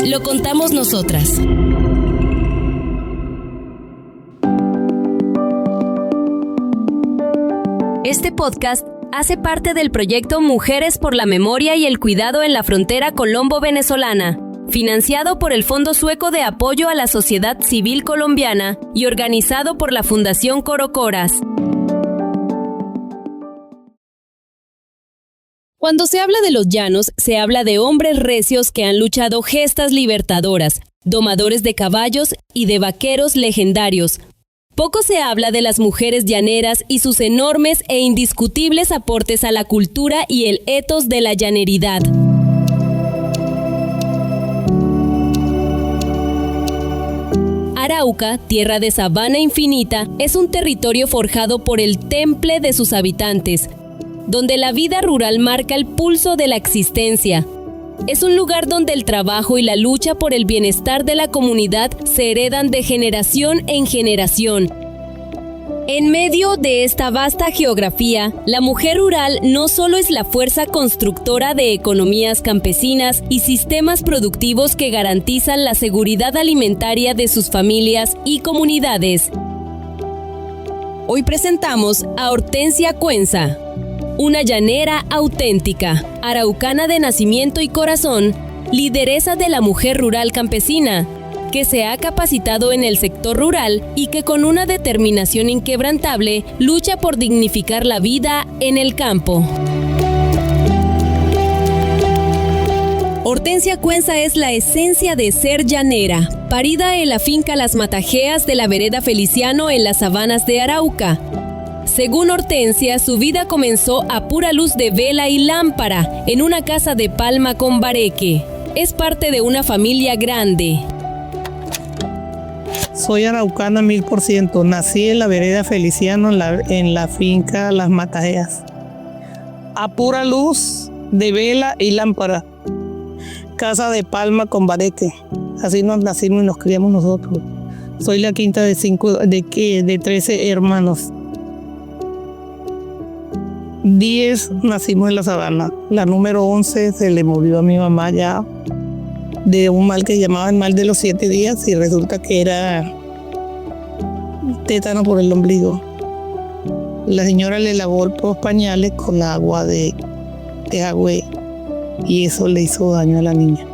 Lo contamos nosotras. Este podcast hace parte del proyecto Mujeres por la Memoria y el Cuidado en la Frontera Colombo-Venezolana, financiado por el Fondo Sueco de Apoyo a la Sociedad Civil Colombiana y organizado por la Fundación Corocoras. Cuando se habla de los llanos, se habla de hombres recios que han luchado gestas libertadoras, domadores de caballos y de vaqueros legendarios. Poco se habla de las mujeres llaneras y sus enormes e indiscutibles aportes a la cultura y el etos de la llaneridad. Arauca, tierra de sabana infinita, es un territorio forjado por el temple de sus habitantes, donde la vida rural marca el pulso de la existencia. Es un lugar donde el trabajo y la lucha por el bienestar de la comunidad se heredan de generación en generación. En medio de esta vasta geografía, la mujer rural no solo es la fuerza constructora de economías campesinas y sistemas productivos que garantizan la seguridad alimentaria de sus familias y comunidades. Hoy presentamos a Hortensia Cuenza, una llanera auténtica, araucana de nacimiento y corazón, lideresa de la mujer rural campesina, que se ha capacitado en el sector rural y que con una determinación inquebrantable lucha por dignificar la vida en el campo. Hortensia Cuenza es la esencia de ser llanera, parida en la finca Las Matajeas de la vereda Feliciano en las sabanas de Arauca. Según Hortensia, su vida comenzó a pura luz de vela y lámpara en una casa de palma con bareque. Es parte de una familia grande. Soy araucana 1000%. Nací en la vereda Feliciano, en la finca Las Matajeas. A pura luz de vela y lámpara. Casa de palma con bareque. Así nos nacimos y nos criamos nosotros. Soy la quinta de 13 hermanos. 10 nacimos en la sabana. La número 11 se le murió a mi mamá ya de un mal que llamaban mal de los 7 días y resulta que era tétano por el ombligo. La señora le lavó los pañales con agua de agüe y eso le hizo daño a la niña.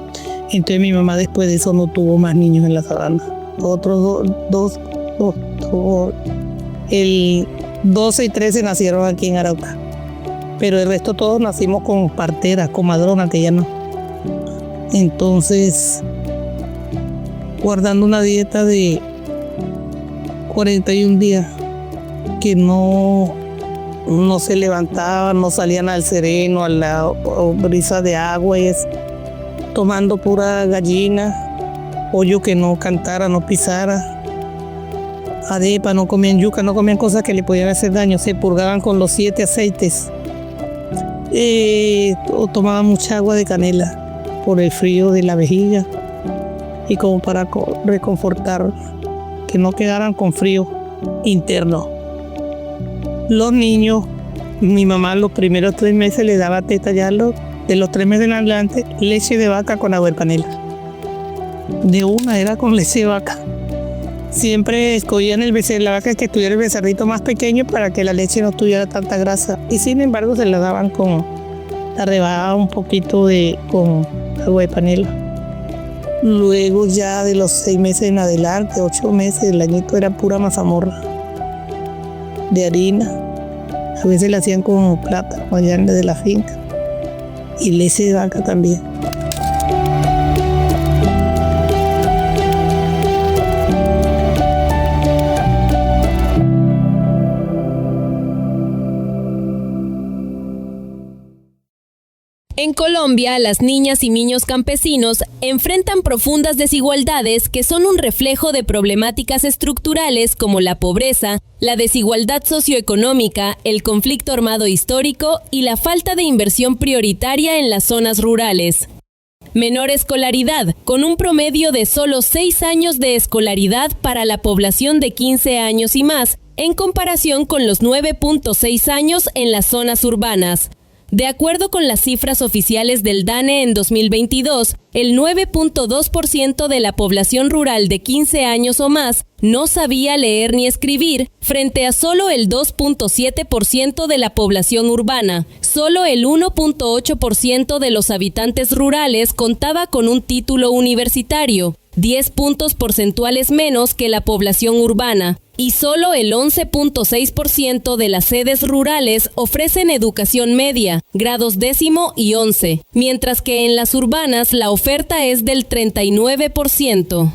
Entonces mi mamá después de eso no tuvo más niños en la sabana. Otros dos, el 12 y 13 nacieron aquí en Arauca. Pero el resto todos nacimos con parteras, comadronas, que ya no. Entonces, guardando una dieta de 41 días, que no se levantaban, no salían al sereno, a la brisa de agua, tomando pura gallina, pollo que no cantara, no pisara, arepa, no comían yuca, no comían cosas que le podían hacer daño, se purgaban con los 7 aceites. O tomaba mucha agua de canela por el frío de la vejiga y como para reconfortar, que no quedaran con frío interno. Los niños, mi mamá los primeros 3 meses le daba teta ya, de los 3 meses en adelante, leche de vaca con agua de canela. De una era con leche de vaca. Siempre escogían la vaca que tuviera el becerrito más pequeño para que la leche no tuviera tanta grasa. Y sin embargo se la daban la rebajaban un poquito con agua de panela. Luego ya de los 6 meses en adelante, 8 meses, el añito era pura mazamorra de harina. A veces la hacían con plata, allá de la finca. Y leche de vaca también. En Colombia, las niñas y niños campesinos enfrentan profundas desigualdades que son un reflejo de problemáticas estructurales como la pobreza, la desigualdad socioeconómica, el conflicto armado histórico y la falta de inversión prioritaria en las zonas rurales. Menor escolaridad, con un promedio de solo 6 años de escolaridad para la población de 15 años y más, en comparación con los 9.6 años en las zonas urbanas. De acuerdo con las cifras oficiales del DANE en 2022, el 9.2% de la población rural de 15 años o más no sabía leer ni escribir, frente a solo el 2.7% de la población urbana. Solo el 1.8% de los habitantes rurales contaba con un título universitario, 10 puntos porcentuales menos que la población urbana, y solo el 11.6% de las sedes rurales ofrecen educación media, grados 10º y 11, mientras que en las urbanas la oferta es del 39%.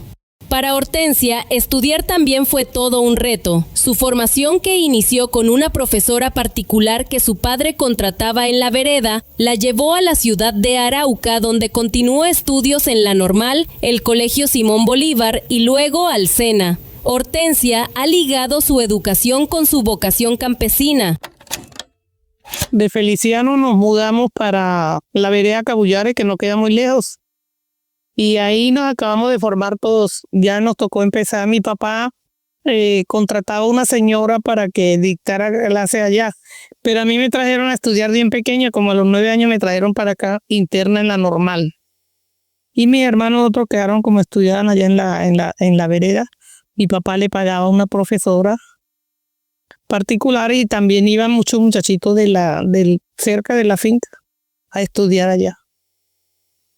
Para Hortensia, estudiar también fue todo un reto. Su formación, que inició con una profesora particular que su padre contrataba en la vereda, la llevó a la ciudad de Arauca, donde continuó estudios en la Normal, el Colegio Simón Bolívar y luego al SENA. Hortensia ha ligado su educación con su vocación campesina. De Feliciano nos mudamos para la vereda Cabullare, que no queda muy lejos. Y ahí nos acabamos de formar todos. Ya nos tocó empezar. Mi papá contrataba a una señora para que dictara clase allá. Pero a mí me trajeron a estudiar bien pequeña, como a los 9 años me trajeron para acá, interna en la Normal. Y mis hermanos otros quedaron como estudiaban allá en la vereda. Mi papá le pagaba a una profesora particular y también iban muchos muchachitos cerca de la finca a estudiar allá.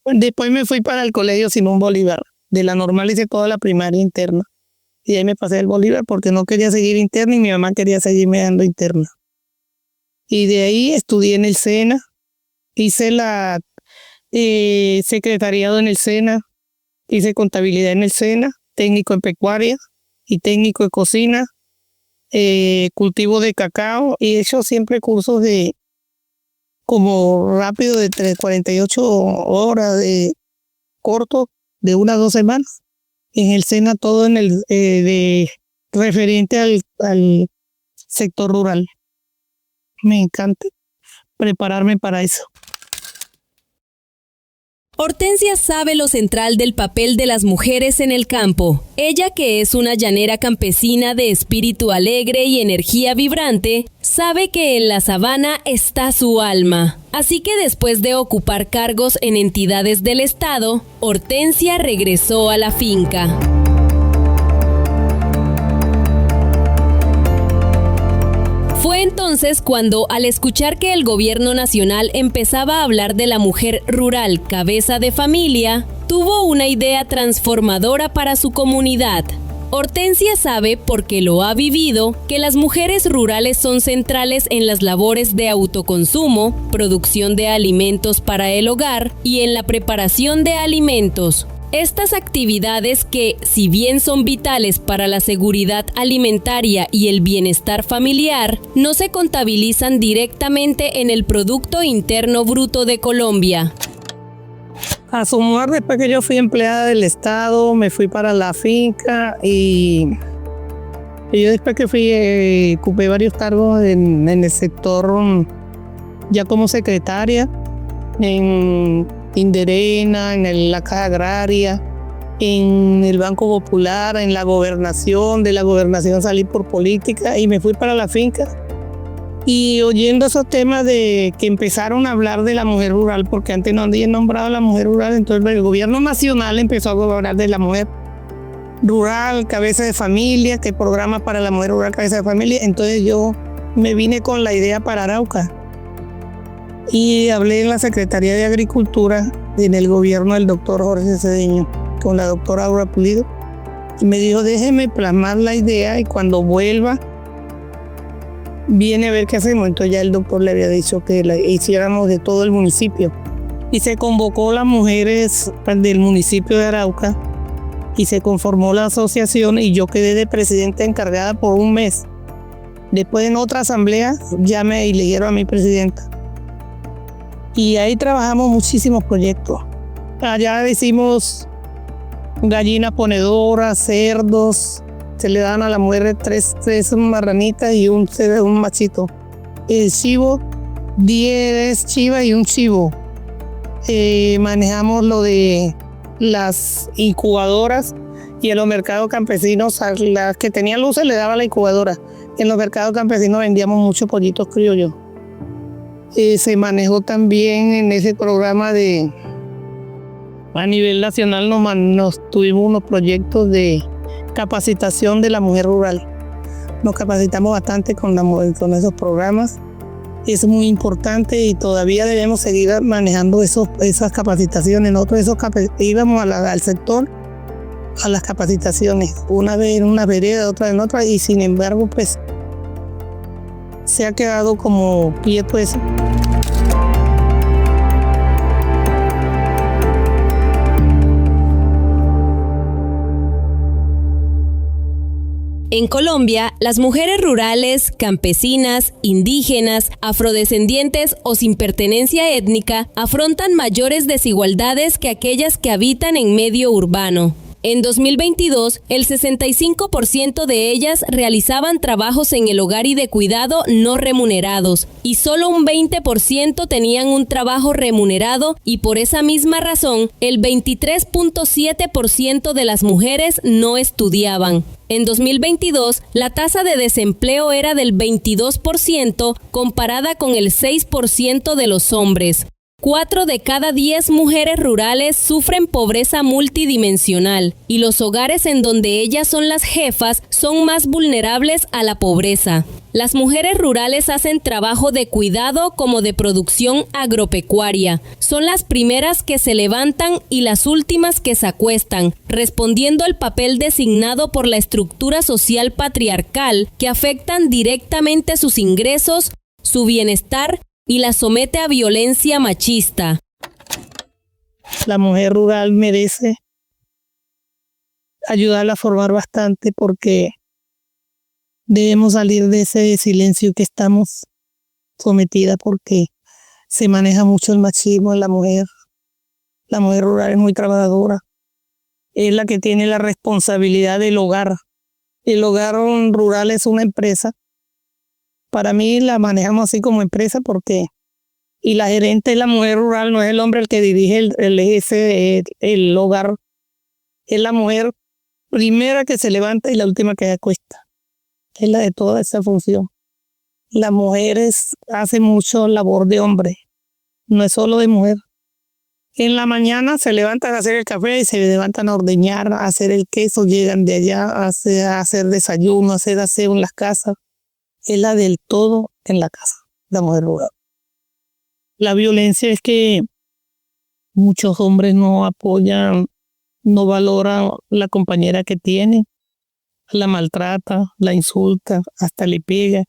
Después me fui para el Colegio Simón Bolívar. De la Normal hice toda la primaria interna. Y ahí me pasé al Bolívar porque no quería seguir interna y mi mamá quería seguirme dando interna. Y de ahí estudié en el SENA. Hice la secretariado en el SENA. Hice contabilidad en el SENA. Técnico en pecuaria y técnico de cocina. Cultivo de cacao. Y he hecho siempre cursos de como rápido de 48 horas, de corto, de 1 a 2 semanas. En el SENA todo referente al sector rural. Me encanta prepararme para eso. Hortensia sabe lo central del papel de las mujeres en el campo. Ella, que es una llanera campesina de espíritu alegre y energía vibrante, sabe que en la sabana está su alma. Así que después de ocupar cargos en entidades del Estado, Hortensia regresó a la finca. Fue entonces cuando, al escuchar que el gobierno nacional empezaba a hablar de la mujer rural cabeza de familia, tuvo una idea transformadora para su comunidad. Hortensia sabe, porque lo ha vivido, que las mujeres rurales son centrales en las labores de autoconsumo, producción de alimentos para el hogar y en la preparación de alimentos. Estas actividades que, si bien son vitales para la seguridad alimentaria y el bienestar familiar, no se contabilizan directamente en el Producto Interno Bruto de Colombia. A sumar, después que yo fui empleada del Estado, me fui para la finca y yo después que fui ocupé varios cargos en el sector, ya como secretaria, en Inderena, en la Caja Agraria, en el Banco Popular, en la gobernación. De la gobernación salí por política y me fui para la finca. Y oyendo esos temas de que empezaron a hablar de la mujer rural, porque antes no habían nombrado a la mujer rural, entonces el gobierno nacional empezó a hablar de la mujer rural, cabeza de familia, que programa para la mujer rural, cabeza de familia. Entonces yo me vine con la idea para Arauca. Y hablé en la Secretaría de Agricultura en el gobierno del doctor Jorge Cedeño con la doctora Aura Pulido y me dijo, déjeme plasmar la idea y cuando vuelva viene a ver qué hacemos. Entonces ya el doctor le había dicho que la hiciéramos de todo el municipio y se convocó las mujeres del municipio de Arauca y se conformó la asociación y yo quedé de presidenta encargada por 1 mes. Después en otra asamblea ya me eligieron a mi presidenta. Y ahí trabajamos muchísimos proyectos. Allá hicimos gallinas ponedoras, cerdos. Se le dan a la mujer tres marranitas y un machito. El chivo, 10 chivas y un chivo. Manejamos lo de las incubadoras y en los mercados campesinos, a las que tenían luces le daba la incubadora. En los mercados campesinos vendíamos muchos pollitos criollos. Se manejó también en ese programa a nivel nacional, nos tuvimos unos proyectos de capacitación de la mujer rural. Nos capacitamos bastante con esos programas. Es muy importante y todavía debemos seguir manejando esas capacitaciones. Nosotros íbamos al sector, a las capacitaciones, una vez en una vereda, otra en otra, y sin embargo, pues, se ha quedado como quieto eso. En Colombia, las mujeres rurales, campesinas, indígenas, afrodescendientes o sin pertenencia étnica afrontan mayores desigualdades que aquellas que habitan en medio urbano. En 2022, el 65% de ellas realizaban trabajos en el hogar y de cuidado no remunerados, y solo un 20% tenían un trabajo remunerado, y por esa misma razón, el 23.7% de las mujeres no estudiaban. En 2022, la tasa de desempleo era del 22% comparada con el 6% de los hombres. 4 de cada 10 mujeres rurales sufren pobreza multidimensional y los hogares en donde ellas son las jefas son más vulnerables a la pobreza. Las mujeres rurales hacen trabajo de cuidado como de producción agropecuaria. Son las primeras que se levantan y las últimas que se acuestan, respondiendo al papel designado por la estructura social patriarcal que afectan directamente sus ingresos, su bienestar y la somete a violencia machista. La mujer rural merece ayudarla a formar bastante porque debemos salir de ese silencio que estamos sometidas porque se maneja mucho el machismo en la mujer. La mujer rural es muy trabajadora. Es la que tiene la responsabilidad del hogar. El hogar rural es una empresa. Para mí la manejamos así como empresa y la gerente es la mujer rural, no es el hombre el que dirige el hogar. Es la mujer primera que se levanta y la última que se acuesta. Es la de toda esa función. La mujer hace mucho labor de hombre, no es solo de mujer. En la mañana se levantan a hacer el café y se levantan a ordeñar, a hacer el queso, llegan de allá a hacer desayuno, a hacer aseo en las casas. Es la del todo en la casa, la mujer rural. La violencia es que muchos hombres no apoyan, no valoran la compañera que tienen, la maltrata, la insulta, hasta le pega.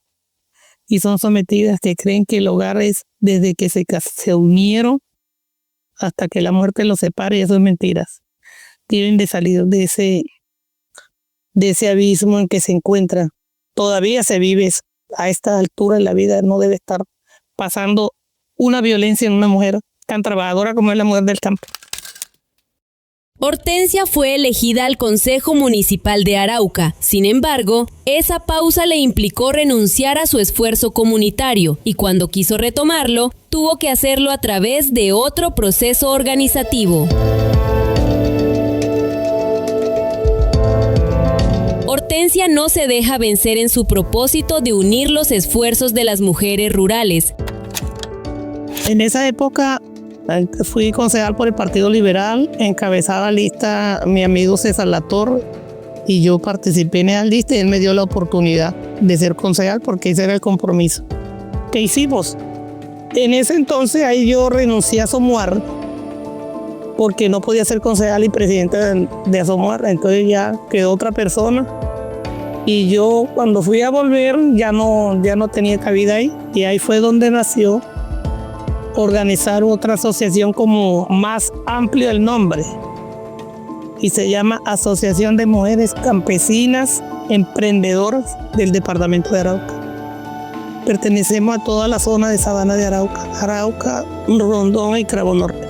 Y son sometidas que creen que el hogar es desde que se unieron hasta que la muerte los separe, y eso es mentiras. Tienen de salir de ese abismo en que se encuentran. Todavía se vive eso. A esta altura en la vida no debe estar pasando una violencia en una mujer tan trabajadora como es la mujer del campo. Hortensia fue elegida al Consejo Municipal de Arauca. Sin embargo, esa pausa le implicó renunciar a su esfuerzo comunitario y cuando quiso retomarlo, tuvo que hacerlo a través de otro proceso organizativo. Hortensia no se deja vencer en su propósito de unir los esfuerzos de las mujeres rurales. En esa época fui concejal por el Partido Liberal, encabezaba lista mi amigo César Latorre y yo participé en esa lista y él me dio la oportunidad de ser concejal porque ese era el compromiso. ¿Qué hicimos? En ese entonces ahí yo renuncié a Asomuar porque no podía ser concejal y presidente de Asomuar, entonces ya quedó otra persona. Y yo cuando fui a volver ya no tenía cabida ahí. Y ahí fue donde nació organizar otra asociación como más amplio el nombre. Y se llama Asociación de Mujeres Campesinas Emprendedoras del Departamento de Arauca. Pertenecemos a toda la zona de Sabana de Arauca, Rondón y Cravo Norte.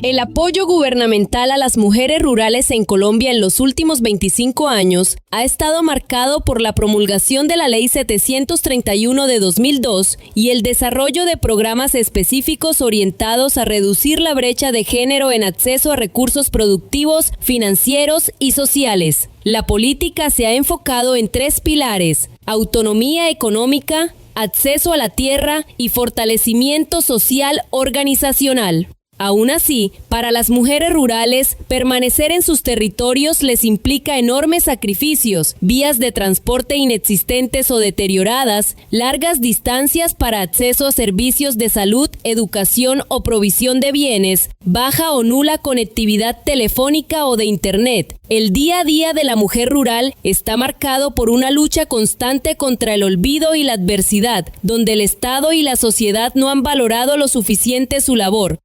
El apoyo gubernamental a las mujeres rurales en Colombia en los últimos 25 años ha estado marcado por la promulgación de la Ley 731 de 2002 y el desarrollo de programas específicos orientados a reducir la brecha de género en acceso a recursos productivos, financieros y sociales. La política se ha enfocado en 3 pilares: autonomía económica, acceso a la tierra y fortalecimiento social organizacional. Aún así, para las mujeres rurales, permanecer en sus territorios les implica enormes sacrificios, vías de transporte inexistentes o deterioradas, largas distancias para acceso a servicios de salud, educación o provisión de bienes, baja o nula conectividad telefónica o de Internet. El día a día de la mujer rural está marcado por una lucha constante contra el olvido y la adversidad, donde el Estado y la sociedad no han valorado lo suficiente su labor.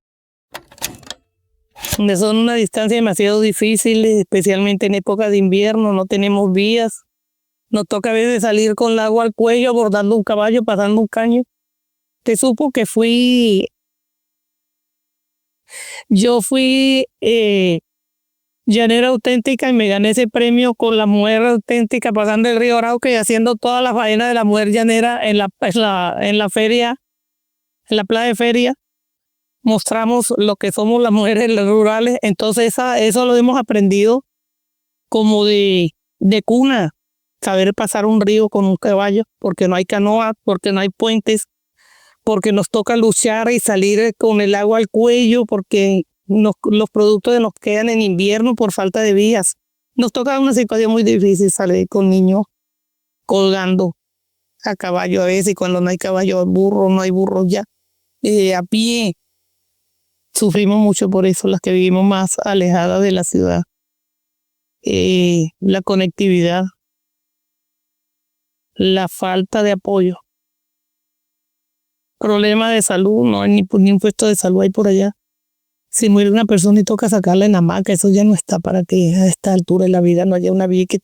Son una distancia demasiado difícil, especialmente en época de invierno, no tenemos vías. Nos toca a veces salir con el agua al cuello, abordando un caballo, pasando un caño. Te supo que yo fui llanera auténtica y me gané ese premio con la mujer auténtica, pasando el río Arauca y haciendo toda la faena de la mujer llanera en la feria, en la plaza de feria. Mostramos lo que somos las mujeres rurales, entonces eso lo hemos aprendido como de cuna, saber pasar un río con un caballo, porque no hay canoa, porque no hay puentes, porque nos toca luchar y salir con el agua al cuello, porque los productos nos quedan en invierno por falta de vías. Nos toca una situación muy difícil salir con niños colgando a caballo a veces, y cuando no hay caballo, burro, no hay burros ya, a pie. Sufrimos mucho por eso, las que vivimos más alejadas de la ciudad. La conectividad, la falta de apoyo, problemas de salud, no hay ni un puesto de salud ahí por allá. Si muere una persona y toca sacarla en hamaca, eso ya no está para que a esta altura de la vida no haya una vía que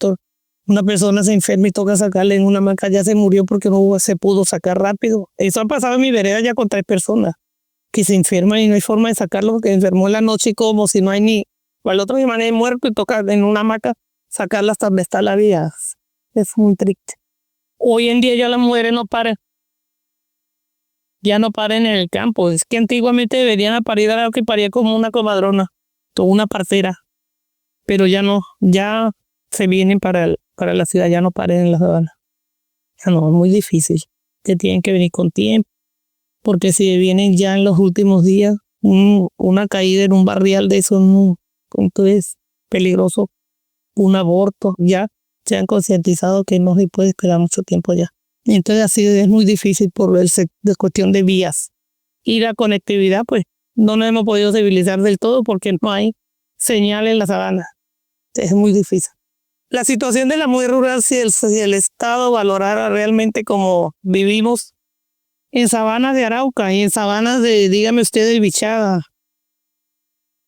una persona se enferma y toca sacarla en una hamaca, ya se murió porque no se pudo sacar rápido. Eso ha pasado en mi vereda ya con 3 personas. Que se enferman y no hay forma de sacarlo porque enfermó en la noche, y como si no hay ni... Al otro día mañana muerto y toca en una hamaca sacarla hasta donde está la vía. Es muy triste. Hoy en día ya las mujeres no paran. Ya no paren en el campo. Es que antiguamente deberían parir algo que paría como una comadrona, o una partera. Pero ya no, ya se vienen para la ciudad, ya no paren en la sabana. Ya no, es muy difícil. Que tienen que venir con tiempo. Porque si vienen ya en los últimos días, una caída en un barrial de eso, entonces peligroso, un aborto, ya se han concientizado que no se puede esperar mucho tiempo ya. Entonces así es muy difícil por de cuestión de vías. Y la conectividad, pues no nos hemos podido civilizar del todo porque no hay señal en la sabana. Es muy difícil. La situación de la mujer rural, si el Estado valorara realmente como vivimos, en sabanas de Arauca y en sabanas dígame usted, de Bichada,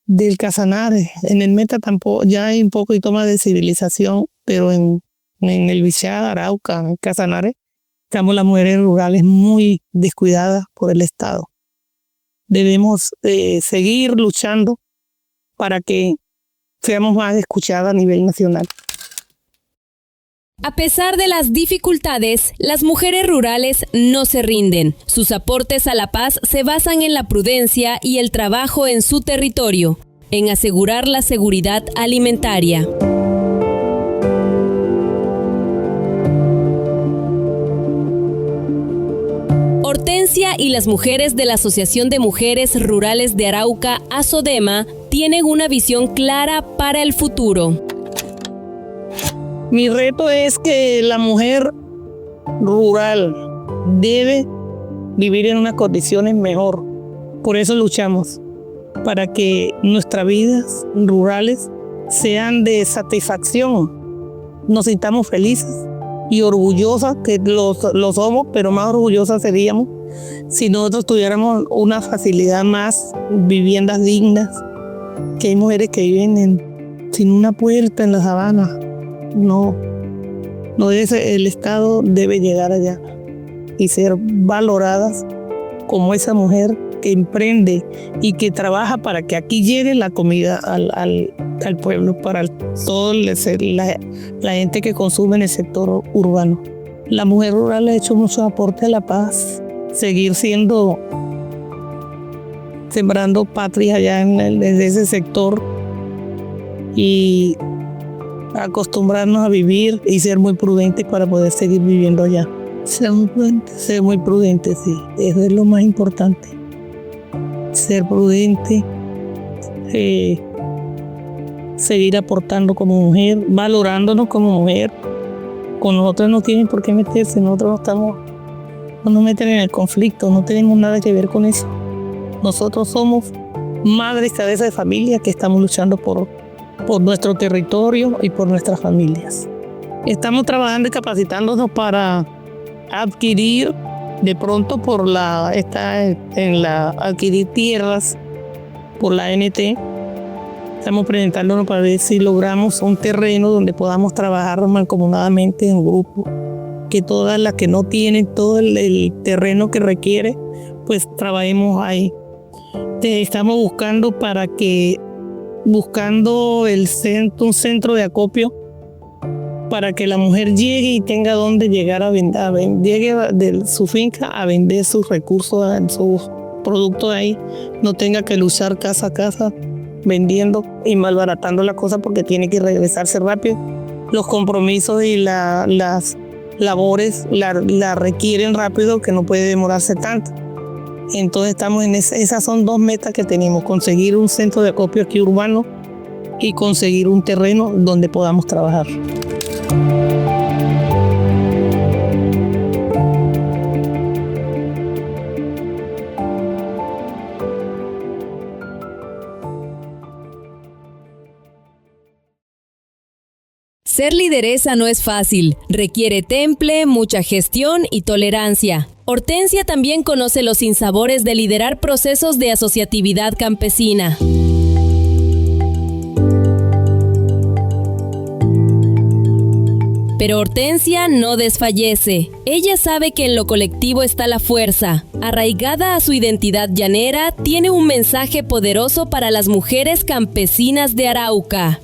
del Casanare. En el Meta tampoco, ya hay un poquito más de civilización, pero en el Bichada, Arauca, en Casanare, estamos las mujeres rurales muy descuidadas por el Estado. Debemos seguir luchando para que seamos más escuchadas a nivel nacional. A pesar de las dificultades, las mujeres rurales no se rinden. Sus aportes a la paz se basan en la prudencia y el trabajo en su territorio, en asegurar la seguridad alimentaria. Hortensia y las mujeres de la Asociación de Mujeres Rurales de Arauca, ASODEMA, tienen una visión clara para el futuro. Mi reto es que la mujer rural debe vivir en unas condiciones mejor. Por eso luchamos, para que nuestras vidas rurales sean de satisfacción. Nos sintamos felices y orgullosas, que lo somos, pero más orgullosas seríamos si nosotros tuviéramos una facilidad más, viviendas dignas, que hay mujeres que viven sin una puerta en la sabana. No debe ser, el Estado debe llegar allá y ser valoradas como esa mujer que emprende y que trabaja para que aquí llegue la comida al pueblo, para toda la gente que consume en el sector urbano. La mujer rural ha hecho mucho aporte a la paz, seguir sembrando patria allá desde ese sector y acostumbrarnos a vivir y ser muy prudentes para poder seguir viviendo allá. Ser muy prudentes, sí, eso es lo más importante. Ser prudente, seguir aportando como mujer, valorándonos como mujer. Con nosotros no tienen por qué meterse, nosotros no nos meten en el conflicto, no tenemos nada que ver con eso. Nosotros somos madres, cabezas de familia que estamos luchando por nuestro territorio y por nuestras familias. Estamos trabajando y capacitándonos para adquirir, de pronto adquirir tierras por la ANT. Estamos presentándonos para ver si logramos un terreno donde podamos trabajar mancomunadamente en grupo, que todas las que no tienen todo el terreno que requiere, pues trabajemos ahí. Estamos buscando un centro de acopio para que la mujer llegue y tenga dónde llegar llegue de su finca a vender sus recursos, sus productos ahí, no tenga que luchar casa a casa vendiendo y malbaratando la cosa porque tiene que regresarse rápido. Los compromisos y las labores la requieren rápido, que no puede demorarse tanto. Entonces estamos esas son 2 metas que tenemos: conseguir un centro de acopio aquí urbano y conseguir un terreno donde podamos trabajar. Ser lideresa no es fácil, requiere temple, mucha gestión y tolerancia. Hortensia también conoce los sinsabores de liderar procesos de asociatividad campesina. Pero Hortensia no desfallece. Ella sabe que en lo colectivo está la fuerza. Arraigada a su identidad llanera, tiene un mensaje poderoso para las mujeres campesinas de Arauca.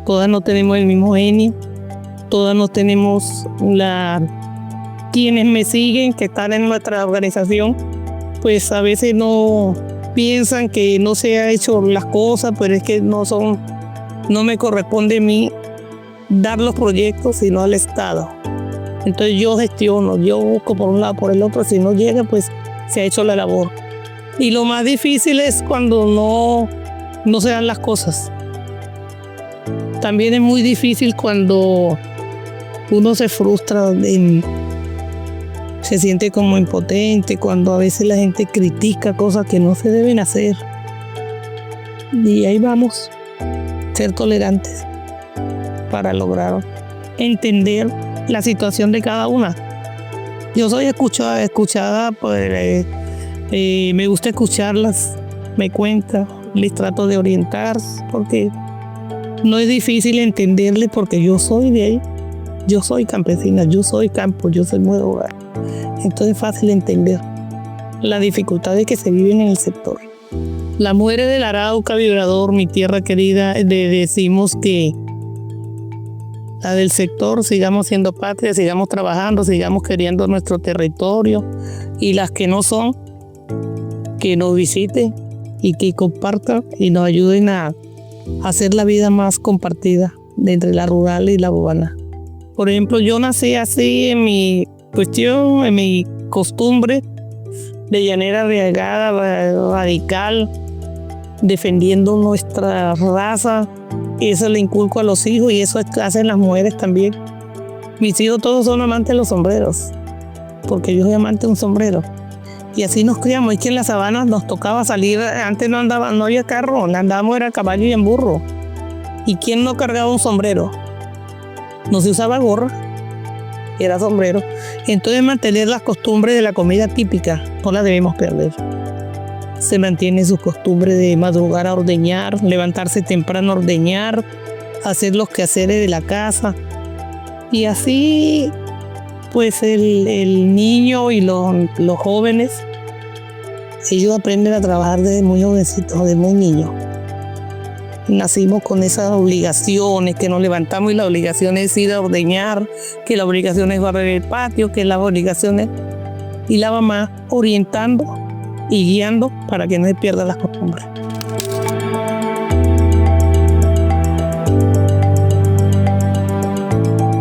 Todas no tenemos el mismo genio, todas no tenemos quienes me siguen, que están en nuestra organización, pues a veces no piensan que no se ha hecho las cosas, pero es que no me corresponde a mí dar los proyectos, sino al Estado. Entonces yo gestiono, yo busco por un lado, por el otro, si no llega, pues se ha hecho la labor. Y lo más difícil es cuando no se dan las cosas. También es muy difícil cuando uno se frustra, se siente como impotente, cuando a veces la gente critica cosas que no se deben hacer. Y ahí vamos, ser tolerantes para lograr entender la situación de cada una. Yo soy escuchada, pues me gusta escucharlas, me cuentan, les trato de orientar, porque no es difícil entenderle, porque yo soy de ahí, yo soy campesina, yo soy campo, yo soy mujer rural. Entonces es fácil entender las dificultades que se viven en el sector. Las mujeres del Arauca, Vibrador, mi tierra querida, decimos que la del sector sigamos siendo patria, sigamos trabajando, sigamos queriendo nuestro territorio, y las que no son, que nos visiten y que compartan y nos ayuden a hacer la vida más compartida entre la rural y la urbana. Por ejemplo, yo nací así en mi cuestión, en mi costumbre de llanera arraigada, radical, defendiendo nuestra raza. Eso le inculco a los hijos y eso hacen las mujeres también. Mis hijos todos son amantes de los sombreros, porque yo soy amante de un sombrero. Y así nos criamos. Es que en las sabanas nos tocaba salir, antes no había carro, andábamos era a caballo y en burro. ¿Y quién no cargaba un sombrero? No se usaba gorra, era sombrero. Entonces mantener las costumbres de la comida típica no las debemos perder. Se mantiene su costumbre de madrugar a ordeñar, levantarse temprano a ordeñar, hacer los quehaceres de la casa. Y así, pues el niño y los jóvenes Ellos aprenden a trabajar desde muy jovencitos, desde muy niños. Nacimos con esas obligaciones, que nos levantamos y la obligación es ir a ordeñar, que la obligación es barrer el patio, que las obligaciones... Y la mamá orientando y guiando para que no se pierdan las costumbres.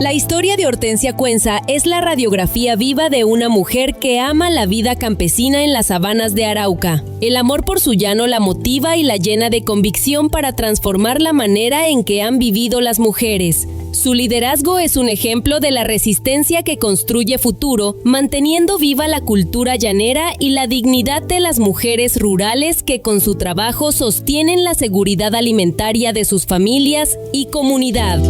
La historia de Hortensia Cuenza es la radiografía viva de una mujer que ama la vida campesina en las sabanas de Arauca. El amor por su llano la motiva y la llena de convicción para transformar la manera en que han vivido las mujeres. Su liderazgo es un ejemplo de la resistencia que construye futuro, manteniendo viva la cultura llanera y la dignidad de las mujeres rurales que con su trabajo sostienen la seguridad alimentaria de sus familias y comunidad.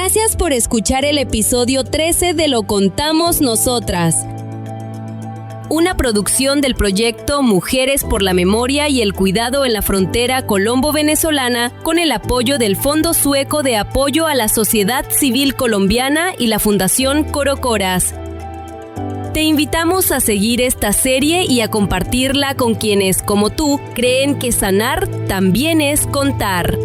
Gracias por escuchar el episodio 13 de Lo Contamos Nosotras. Una producción del proyecto Mujeres por la Memoria y el Cuidado en la Frontera Colombo-Venezolana con el apoyo del Fondo Sueco de Apoyo a la Sociedad Civil Colombiana y la Fundación Corocoras. Te invitamos a seguir esta serie y a compartirla con quienes, como tú, creen que sanar también es contar.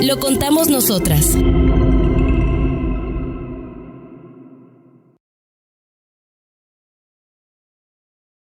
Lo contamos nosotras.